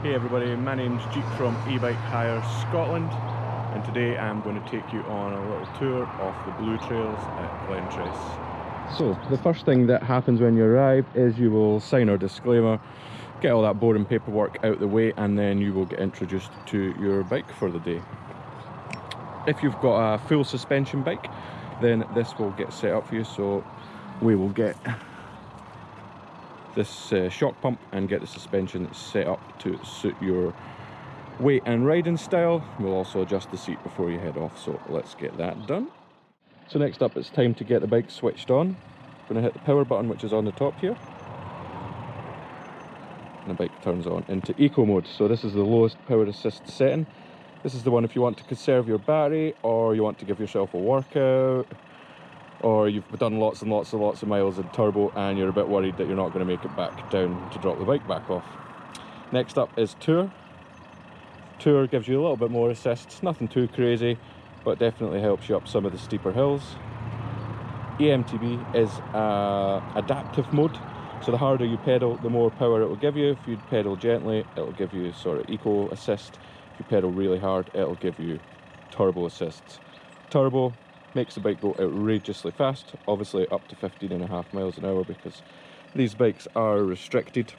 Hey everybody, my name's Jeek from Ebike Hire Scotland, and today I'm going to take you on a little tour of the Blue Trails at Glentress. So the first thing that happens when you arrive is you will sign our disclaimer, get all that boring paperwork out the way, and then you will get introduced to your bike for the day. If you've got a full suspension bike, then this will get set up for you. So we will get this shock pump and get the suspension set up to suit your weight and riding style. We'll also adjust the seat before you head off, so let's get that done. So next up, it's time to get the bike switched on. I'm going to hit the power button, which is on the top here, and the bike turns on into eco mode. So this is the lowest power assist setting. This is the one if you want to conserve your battery, or you want to give yourself a workout, or you've done lots and lots of miles in turbo and you're a bit worried that you're not going to make it back down to drop the bike back off. Next up is Tour. Tour gives you a little bit more assist, nothing too crazy, but definitely helps you up some of the steeper hills. EMTB is adaptive mode, so the harder you pedal, the more power it will give you. If you pedal gently, it'll give you sort of eco assist. If you pedal really hard, it'll give you turbo assists. Turbo makes the bike go outrageously fast, obviously up to 15.5 miles an hour, because these bikes are restricted.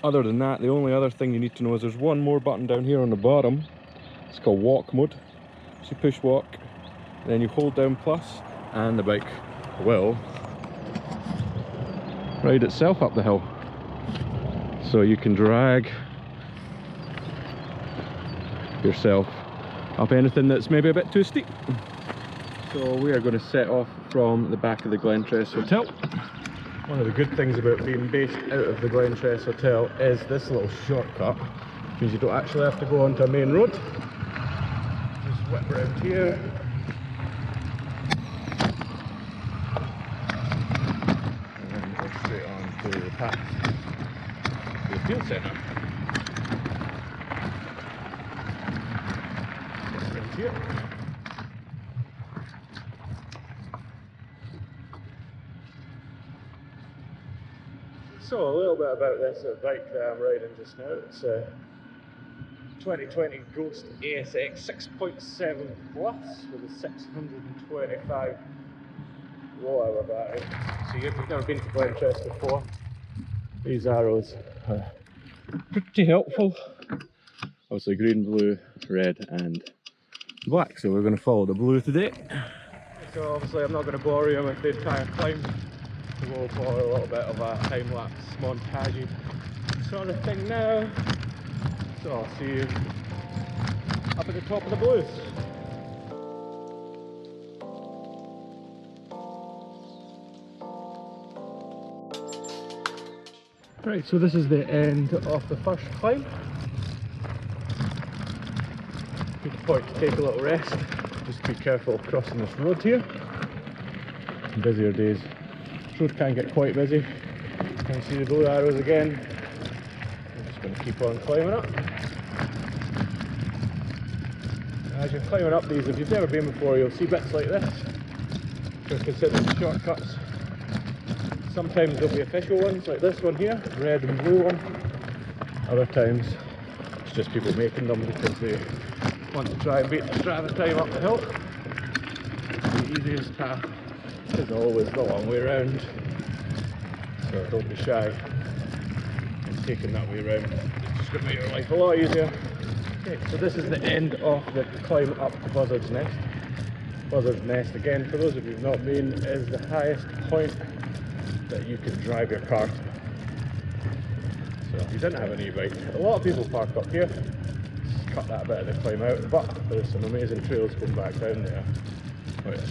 Other than that, the only other thing you need to know is there's one more button down here on the bottom. It's called walk mode. So you push walk, and then you hold down plus, and the bike will ride itself up the hill. So you can drag yourself up anything that's maybe a bit too steep. So we are going to set off from the back of the Glentress Hotel. One of the good things about being based out of the Glentress Hotel is this little shortcut. It means you don't actually have to go onto a main road. Just whip around here. And then go straight on to the path to the field centre. Just around here. So a little bit about this bike that I'm riding just now. It's a 2020 Ghost ASX 6.7 Plus with a 625 watt-hour battery. So if you've never been to Glentress before, these arrows are pretty helpful. Obviously green, blue, red and black, so we're going to follow the blue today. So obviously I'm not going to bore you with the entire climb. We'll follow a little bit of a time-lapse montage sort of thing now. So I'll see you up at the top of the blues. Right, so this is the end of the first climb. Good point to take a little rest. Just be careful of crossing this road here. Busier days. Road can get quite busy. Can you see the blue arrows again? I'm just going to keep on climbing up. As you're climbing up these, if you've never been before, you'll see bits like this. You're considered shortcuts. Sometimes there'll be official ones like this one here, red and blue one. Other times it's just people making them because they want to try and beat the Strava time up the hill. The easiest path is always the long way round, so don't be shy in taking that way round. It's just going to make your life a lot easier. Okay, so this is the end of the climb up to Buzzard's Nest. Buzzard's Nest, again, for those of you who've not been, is the highest point that you can drive your car to. So if you didn't have an e-bike, a lot of people park up here, just cut that bit of the climb out, but there's some amazing trails going back down there, which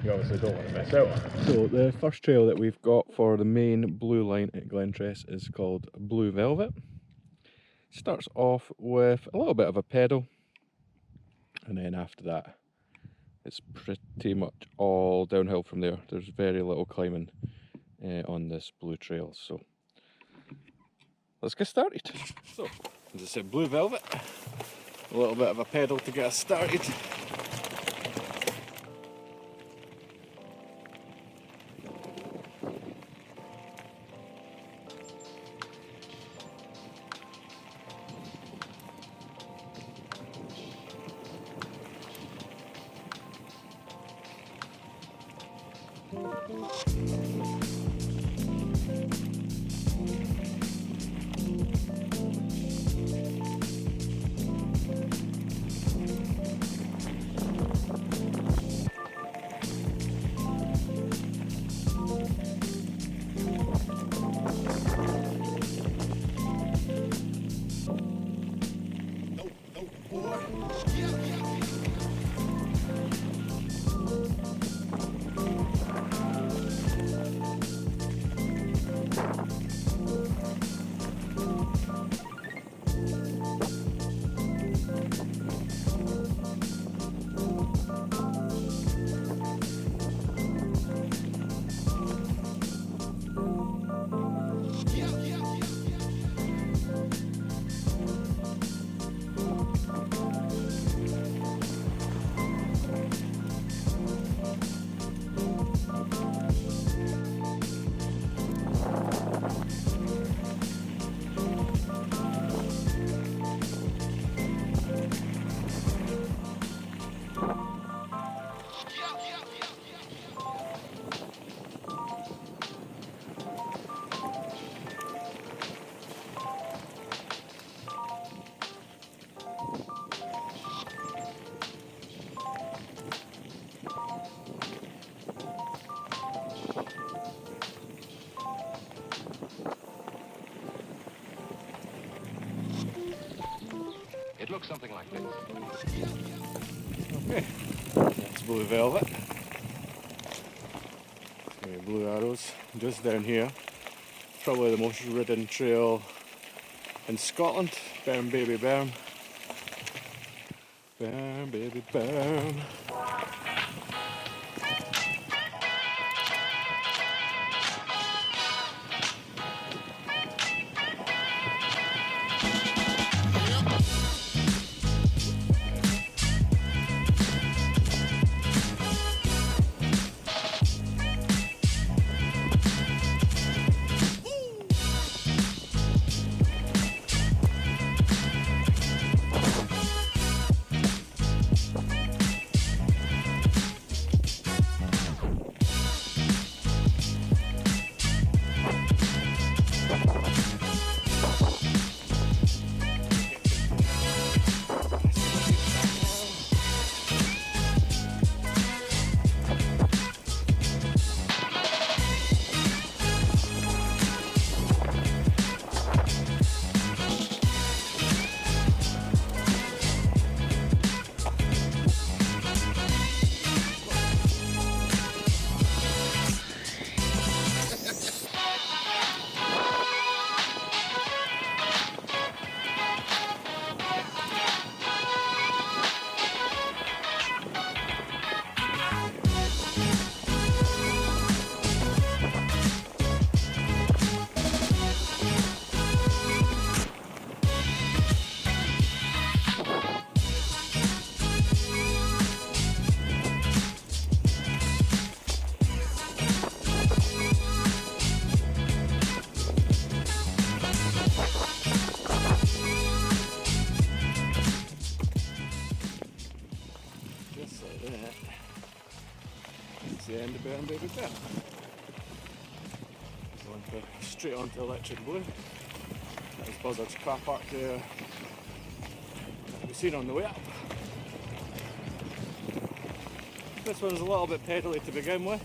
you obviously don't want to miss out on. So the first trail that we've got for the main blue line at Glentress is called Blue Velvet. It starts off with a little bit of a pedal, and then after that it's pretty much all downhill from there. There's very little climbing on this blue trail, so let's get started. So as I said, Blue Velvet, a little bit of a pedal to get us started. It looks something like this. Okay, that's blue velvet. Okay, blue arrows just down here. Probably the most ridden trail in Scotland. Berm, baby, Berm. Berm, baby, Berm. That's the end of Berm, baby, Berm. Straight onto Electric Blue. There's Buzzard's car park there. We've seen on the way up. This one's a little bit pedally to begin with.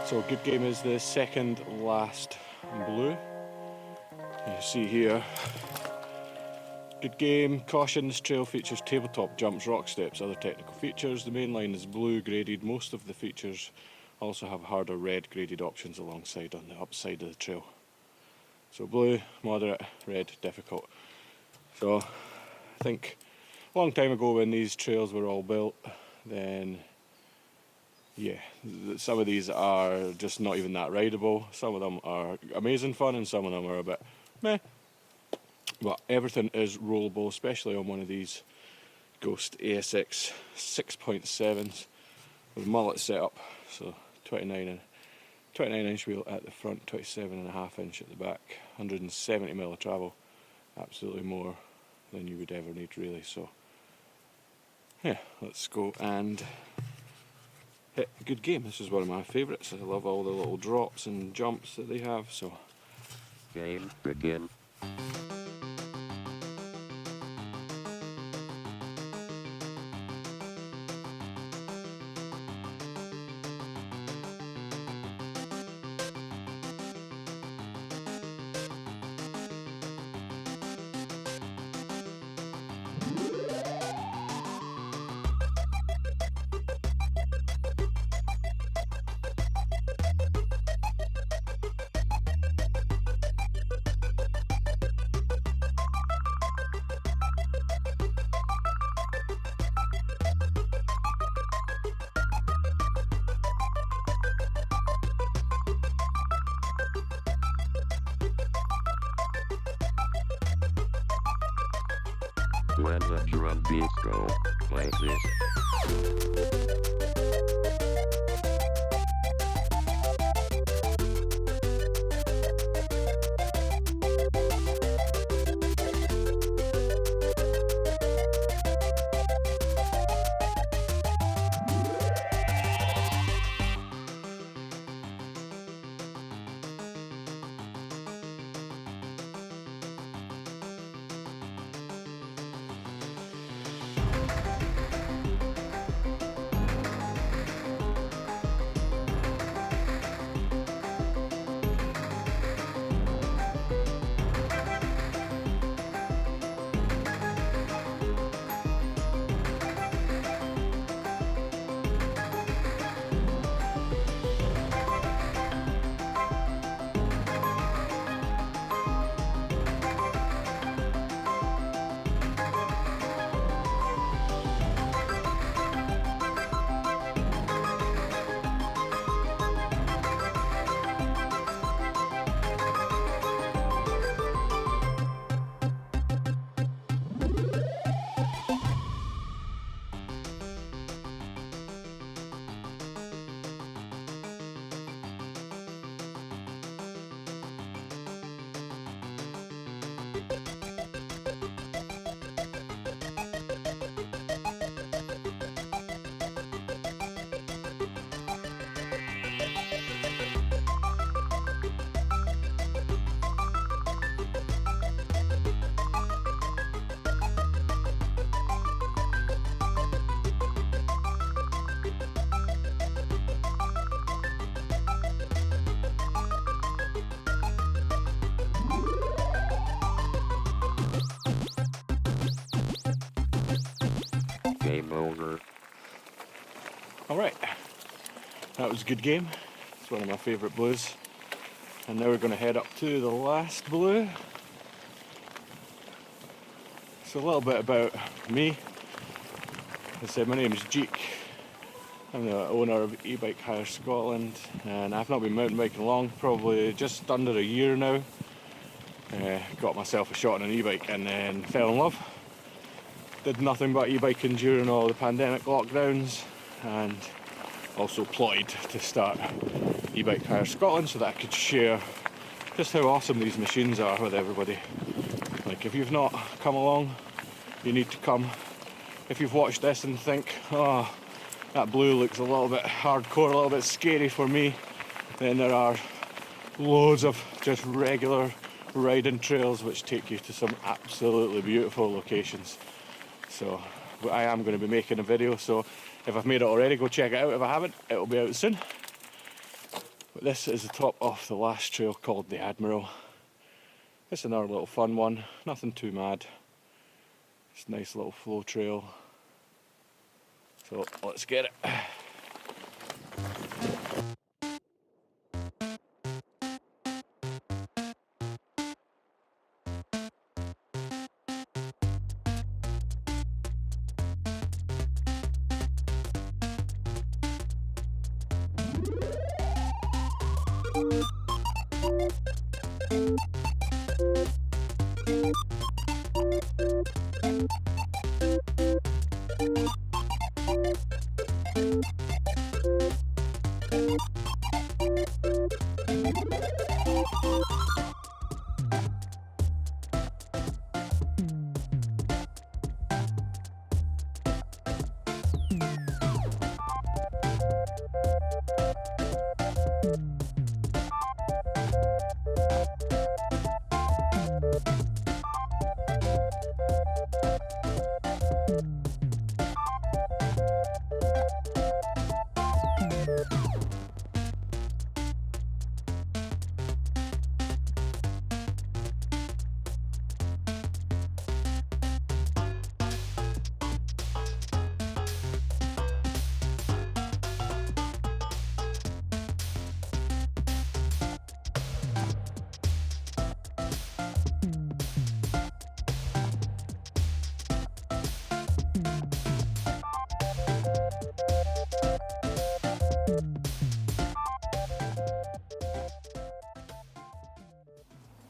So Good Game is the second last blue. You see here, Good Game cautions trail features tabletop jumps, rock steps, other technical features. The main line is blue graded. Most of the features also have harder red graded options alongside on the upside of the trail. So blue, moderate, red, difficult. So I think a long time ago when these trails were all built, then yeah, some of these are just not even that rideable. Some of them are amazing fun and some of them are a bit meh. But everything is rollable, especially on one of these Ghost ASX 6.7s with mullet setup. So 29 inch wheel at the front, 27.5 inch at the back, 170mm of travel. Absolutely more than you would ever need really. So yeah, let's go and hit Good Game. This is one of my favourites. I love all the little drops and jumps that they have. So game begin. When the drum beats go like this. Game over. alright, that was a Good Game. It's one of my favourite blues. And now we're going to head up to the last blue. So a little bit about me. As I said, my name is Jeek. I'm the owner of Ebike Hire Scotland, and I've not been mountain biking long, probably just under a year now. Got myself a shot on an e-bike and then fell in love. Did nothing but e-biking during all the pandemic lockdowns, and also plotted to start Ebike Hire Scotland so that I could share just how awesome these machines are with everybody. Like, if you've not come along, you need to come. If you've watched this and think, oh, that blue looks a little bit hardcore, a little bit scary for me, then there are loads of just regular riding trails which take you to some absolutely beautiful locations. So I am going to be making a video, so if I've made it already, go check it out. If I haven't, it'll be out soon. But this is the top of the last trail called the Admiral. It's another little fun one, nothing too mad. It's a nice little flow trail. So let's get it.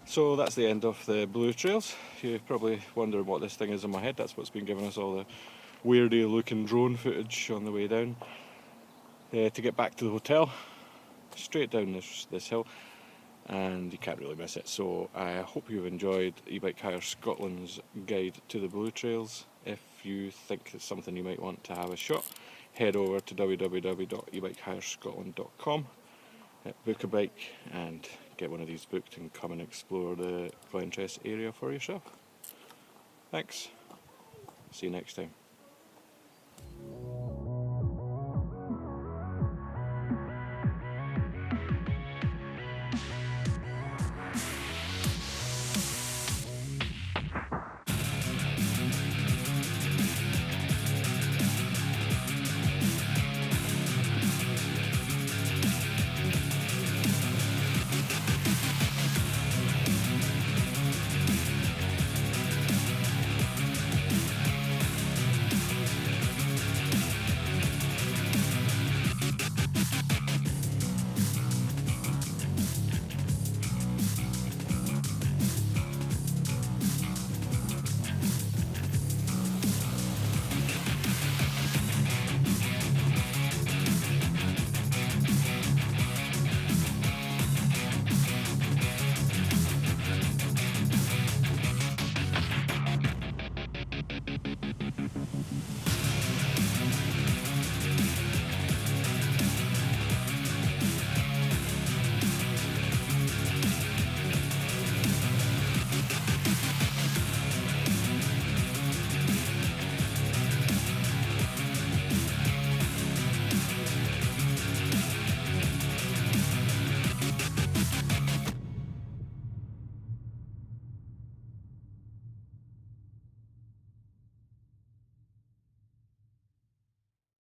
So that's the end of the blue trails. You're probably wondering what this thing is in my head. That's what's been giving us all the weirdy looking drone footage on the way down. To get back to the hotel, straight down this hill, and you can't really miss it. So I hope you've enjoyed Ebike Hire Scotland's guide to the blue trails. If you think it's something you might want to have a shot, head over to www.ebikehirescotland.com, book a bike and get one of these booked and come and explore the Glentress area for yourself. Thanks. See you next time.